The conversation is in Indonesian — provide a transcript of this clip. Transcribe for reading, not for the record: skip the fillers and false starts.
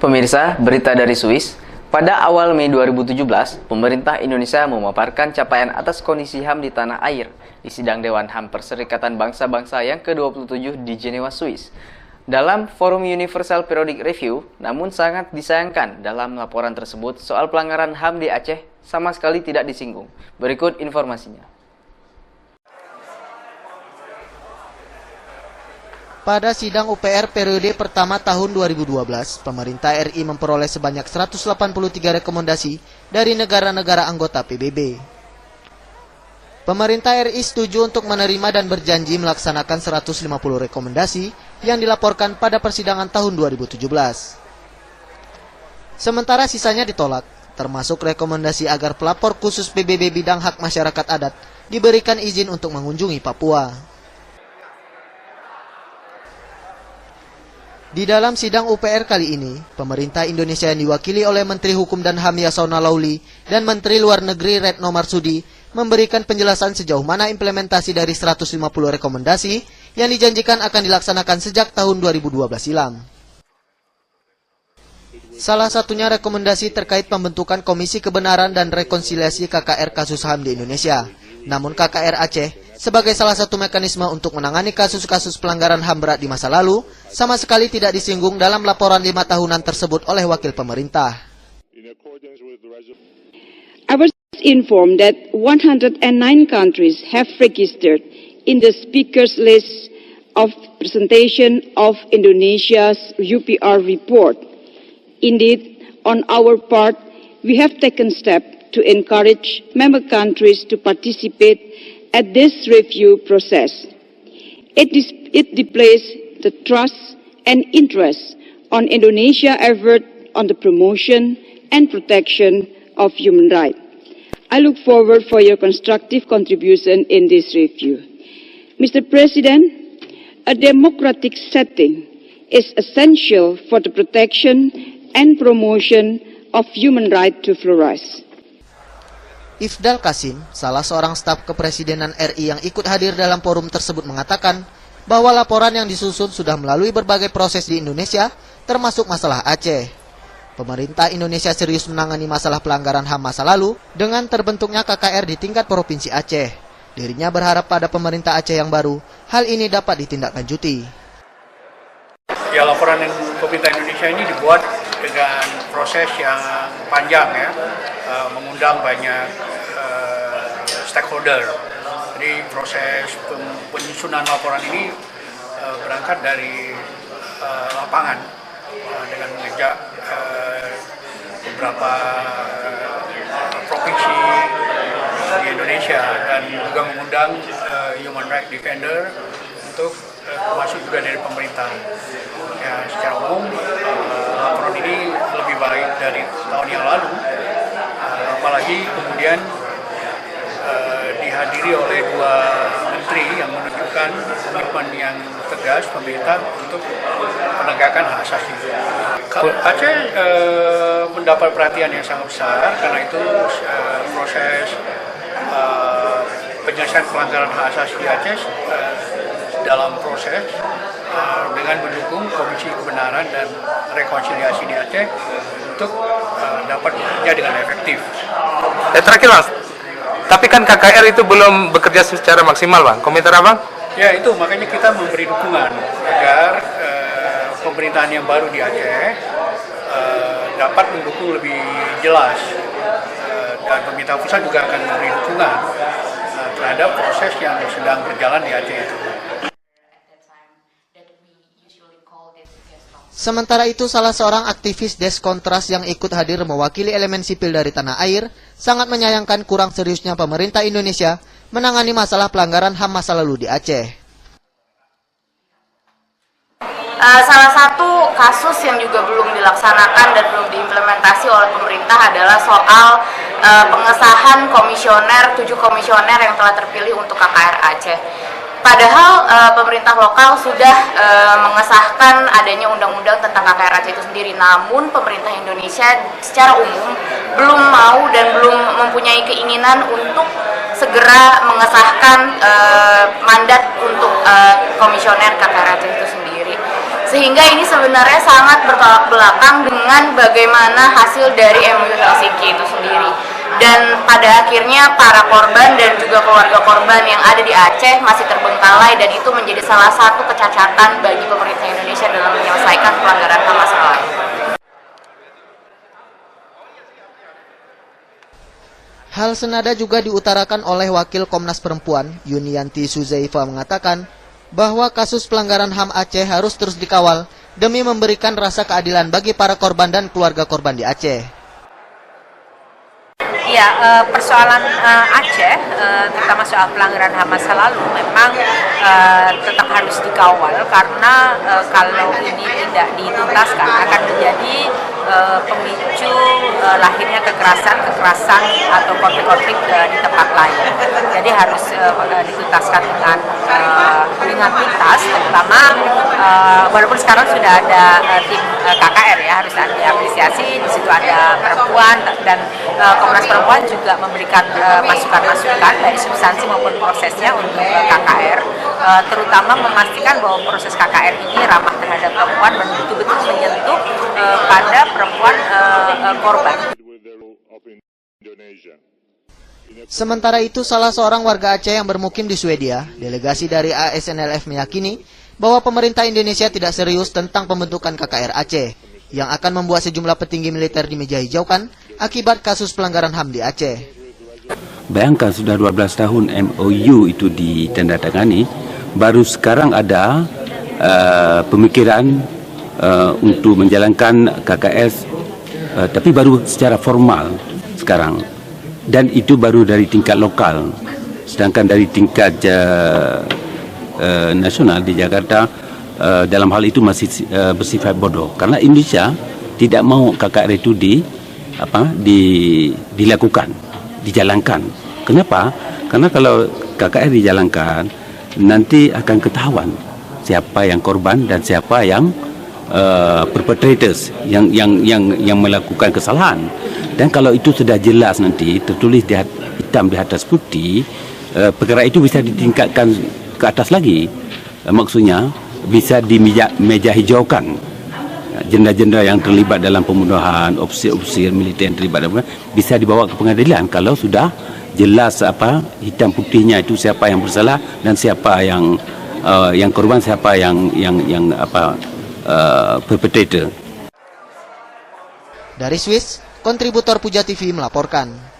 Pemirsa, berita dari Swiss. Pada awal Mei 2017, pemerintah Indonesia memaparkan capaian atas kondisi HAM di tanah air di sidang Dewan HAM Perserikatan Bangsa-Bangsa yang ke-27 di Jenewa, Swiss. Dalam Forum Universal Periodic Review, namun sangat disayangkan dalam laporan tersebut soal pelanggaran HAM di Aceh sama sekali tidak disinggung. Berikut informasinya. Pada sidang UPR periode pertama tahun 2012, pemerintah RI memperoleh sebanyak 183 rekomendasi dari negara-negara anggota PBB. Pemerintah RI setuju untuk menerima dan berjanji melaksanakan 150 rekomendasi yang dilaporkan pada persidangan tahun 2017. Sementara sisanya ditolak, termasuk rekomendasi agar pelapor khusus PBB bidang hak masyarakat adat diberikan izin untuk mengunjungi Papua. Di dalam sidang UPR kali ini, pemerintah Indonesia yang diwakili oleh Menteri Hukum dan HAM Yasona Lauli dan Menteri Luar Negeri Retno Marsudi memberikan penjelasan sejauh mana implementasi dari 150 rekomendasi yang dijanjikan akan dilaksanakan sejak tahun 2012 silam. Salah satunya rekomendasi terkait pembentukan Komisi Kebenaran dan Rekonsiliasi KKR kasus HAM di Indonesia. Namun KKR Aceh, sebagai salah satu mekanisme untuk menangani kasus-kasus pelanggaran HAM berat di masa lalu, sama sekali tidak disinggung dalam laporan 5 tahunan tersebut oleh wakil pemerintah. I was informed that 109 countries have registered in the speakers list of presentation of Indonesia's UPR report. Indeed, on our part, we have taken steps to encourage member countries to participate at this review process. It displays the trust and interest on Indonesia effort on the promotion and protection of human rights. I look forward for your constructive contribution in this review. Mr. President, a democratic setting is essential for the protection and promotion of human rights to flourish. Ifdal Kasim, salah seorang staf kepresidenan RI yang ikut hadir dalam forum tersebut mengatakan bahwa laporan yang disusun sudah melalui berbagai proses di Indonesia, termasuk masalah Aceh. Pemerintah Indonesia serius menangani masalah pelanggaran HAM masa lalu dengan terbentuknya KKR di tingkat Provinsi Aceh. Dirinya berharap pada pemerintah Aceh yang baru, hal ini dapat ditindaklanjuti. Ya, laporan pemerintah Indonesia ini dibuat dengan proses yang panjang ya, mengundang banyak stakeholder. Jadi proses penyusunan laporan ini berangkat dari lapangan dengan mengajak beberapa provinsi di Indonesia dan juga mengundang human rights defender untuk termasuk juga dari pemerintah. Ya, secara umum laporan ini lebih baik dari tahun yang lalu, apalagi kemudian dihadiri oleh dua menteri yang menunjukkan komitmen yang tegas pemerintah untuk penegakan hak asasi. Aceh mendapat perhatian yang sangat besar karena itu proses penyelesaian pelanggaran hak asasi di Aceh dalam proses dengan mendukung Komisi Kebenaran dan Rekonsiliasi di Aceh untuk dapat bekerja dengan efektif. Terakhir Mas, tapi kan KKR itu belum bekerja secara maksimal Bang, komentar Abang? Ya itu, makanya kita memberi dukungan agar pemerintahan yang baru di Aceh dapat mendukung lebih jelas dan pemerintah pusat juga akan memberi dukungan terhadap proses yang sedang berjalan di Aceh itu. Sementara itu, salah seorang aktivis Deskontras yang ikut hadir mewakili elemen sipil dari tanah air sangat menyayangkan kurang seriusnya pemerintah Indonesia menangani masalah pelanggaran HAM masa lalu di Aceh. Salah satu kasus yang juga belum dilaksanakan dan belum diimplementasi oleh pemerintah adalah soal pengesahan 7 komisioner yang telah terpilih untuk KKR Aceh. Padahal pemerintah lokal sudah mengesahkan adanya undang-undang tentang KKR Aceh itu sendiri. Namun pemerintah Indonesia secara umum belum mau dan belum mempunyai keinginan untuk segera mengesahkan mandat untuk komisioner KKR Aceh itu sendiri. Sehingga ini sebenarnya sangat bertolak belakang dengan bagaimana hasil dari MOU Helsinki itu sendiri. Dan pada akhirnya para korban dan juga keluarga korban yang ada di Aceh masih terbengkalai, dan itu menjadi salah satu kecacatan bagi pemerintah Indonesia dalam menyelesaikan pelanggaran HAM masa lalu. Hal senada juga diutarakan oleh Wakil Komnas Perempuan, Yunianti Suzaifa, mengatakan bahwa kasus pelanggaran HAM Aceh harus terus dikawal demi memberikan rasa keadilan bagi para korban dan keluarga korban di Aceh. Ya, persoalan Aceh, terutama soal pelanggaran HAM masa lalu, memang tetap harus dikawal karena kalau ini tidak dituntaskan akan menjadi pemicu lahirnya kekerasan atau konflik-konflik di tempat lain. Jadi harus dituntaskan dengan tuntas, terutama walaupun sekarang sudah ada tim KKR ya, harus diapresiasi. Di situ ada perempuan dan Komnas Perempuan juga memberikan masukan-masukan baik substansi maupun prosesnya untuk KKR, terutama memastikan bahwa proses KKR ini ramah terhadap perempuan dan betul-betul menyentuh pada perempuan korban. Sementara itu, salah seorang warga Aceh yang bermukim di Swedia, delegasi dari ASNLF meyakini bahwa pemerintah Indonesia tidak serius tentang pembentukan KKR Aceh, yang akan membuat sejumlah petinggi militer di meja hijaukan akibat kasus pelanggaran HAM di Aceh. Bayangkan sudah 12 tahun MOU itu ditandatangani, baru sekarang ada pemikiran untuk menjalankan KKS, tapi baru secara formal sekarang. Dan itu baru dari tingkat lokal, sedangkan dari tingkat nasional di Jakarta dalam hal itu masih bersifat bodoh. Karena Indonesia tidak mau KKR itu dilakukan, dijalankan. Kenapa? Karena kalau KKR dijalankan, nanti akan ketahuan siapa yang korban dan siapa yang perpetrators yang melakukan kesalahan. Dan kalau itu sudah jelas nanti tertulis hitam di atas putih, perkara itu bisa ditingkatkan ke atas lagi. Maksudnya bisa di meja hijaukan. Jenderal-jenderal yang terlibat dalam pembunuhan, ofisir militer yang terlibat dalam bisa dibawa ke pengadilan kalau sudah jelas hitam putihnya itu siapa yang bersalah dan siapa yang korban, siapa yang perpetrator. Dari Swiss, kontributor Puja TV melaporkan.